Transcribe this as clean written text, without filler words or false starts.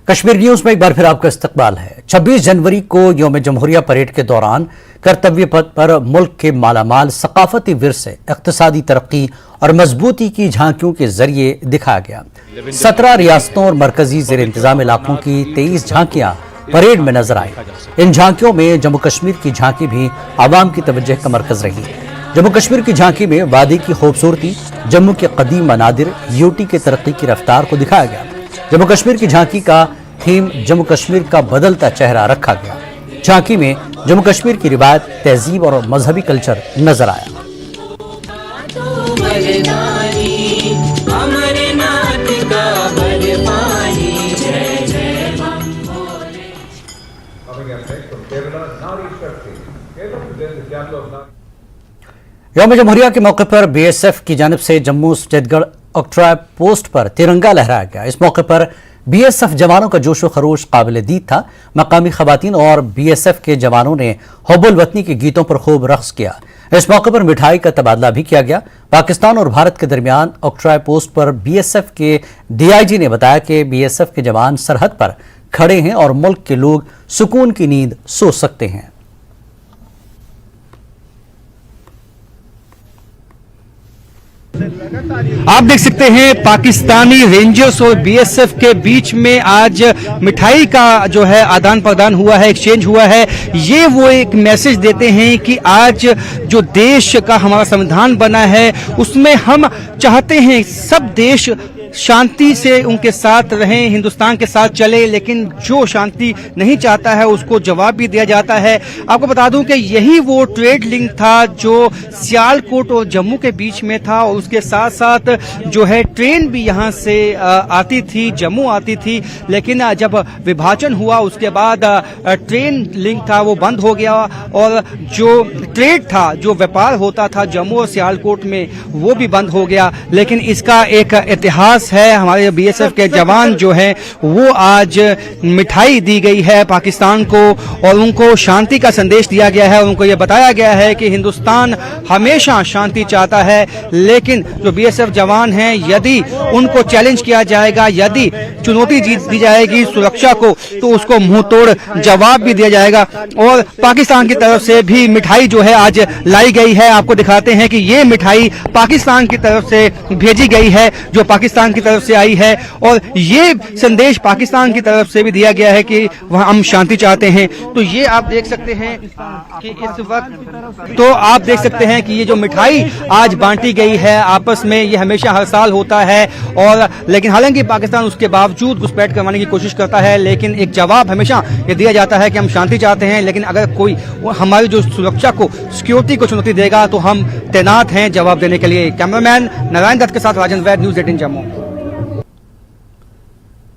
Kashmir news में एक बार फिर आपका इस्तकबाल है। 26 जनवरी को यौम जमहूरिया परेड के दौरान कर्तव्य पथ पर मुल्क के मालामाल सकाफती विरसे, इक्तिसादी तरक्की और मजबूती की झांकियों के जरिए दिखाया गया। 17 रियासतों और मरकजी जेर इंतजाम इलाकों की 23 झांकियां परेड में नजर आई। इन झांकियों में जम्मू कश्मीर की झांकी भी आवाम की तवज्जो का मरकज रही। जम्मू कश्मीर की झांकी में वादी की खूबसूरती, जम्मू के कदीम मनादिर, यूटी की तरक्की की रफ्तार को दिखाया गया। जम्मू कश्मीर की झांकी का थीम जम्मू कश्मीर का बदलता चेहरा रखा गया। झांकी में जम्मू कश्मीर की रिवायत, तहजीब और मजहबी कल्चर नजर आया। यौम जमहूरिया के मौके पर बीएसएफ की जानिब से जम्मू स्टेटगढ़ ऑक्ट्रॉय पोस्ट पर तिरंगा लहराया गया। इस मौके पर बीएसएफ जवानों का जोश व खरोश काबिल दीद था। मकामी खवातीन और बीएसएफ के जवानों ने हुब्बुल वतनी के गीतों पर खूब रक्स किया। इस मौके पर मिठाई का तबादला भी किया गया। पाकिस्तान और भारत के दरमियान ऑक्ट्रॉय पोस्ट पर बीएसएफ के डीआईजी ने बताया कि बीएसएफ के जवान सरहद पर खड़े हैं और मुल्क के लोग सुकून की नींद सो सकते हैं। आप देख सकते हैं पाकिस्तानी रेंजर्स और बीएसएफ के बीच में आज मिठाई का जो है आदान प्रदान हुआ है, एक्सचेंज हुआ है। ये वो एक मैसेज देते हैं कि आज जो देश का हमारा संविधान बना है उसमें हम चाहते हैं सब देश शांति से उनके साथ रहें, हिंदुस्तान के साथ चले, लेकिन जो शांति नहीं चाहता है उसको जवाब भी दिया जाता है। आपको बता दूं कि यही वो ट्रेड लिंक था जो सियालकोट और जम्मू के बीच में था और उसके साथ साथ जो है ट्रेन भी यहां से आती थी, जम्मू आती थी, लेकिन जब विभाजन हुआ उसके बाद ट्रेन लिंक था वो बंद हो गया और जो ट्रेड था, जो व्यापार होता था जम्मू और सियालकोट में, वो भी बंद हो गया। लेकिन इसका एक इतिहास है। हमारे बीएसएफ के जवान जो हैं वो आज मिठाई दी गई है पाकिस्तान को और उनको शांति का संदेश दिया गया है। उनको ये बताया गया है कि हिंदुस्तान हमेशा शांति चाहता है, लेकिन जो बीएसएफ जवान हैं यदि उनको चैलेंज किया जाएगा, यदि चुनौती दी जाएगी सुरक्षा को, तो उसको मुंह तोड़ जवाब भी दिया जाएगा। और पाकिस्तान की तरफ से भी मिठाई जो है आज लाई गई है। आपको दिखाते हैं कि ये मिठाई पाकिस्तान की तरफ से भेजी गई है, जो पाकिस्तान की तरफ से आई है और ये संदेश पाकिस्तान की तरफ से भी दिया गया है कि वह हम शांति चाहते हैं। तो ये आप देख सकते हैं कि इस वक्त तो आप देख सकते हैं कि ये जो मिठाई आज बांटी गई है आपस में, ये हमेशा हर साल होता है और लेकिन हालांकि पाकिस्तान उसके बावजूद घुसपैठ करवाने की कोशिश करता है, लेकिन एक जवाब हमेशा ये दिया जाता है कि हम शांति चाहते हैं, लेकिन अगर कोई हमारी जो सुरक्षा को, सिक्योरिटी को चुनौती देगा तो हम तैनात हैं जवाब देने के लिए। कैमरामैन नारायण दत्त के साथ राजन वैद, न्यूज़ 18 जम्मू।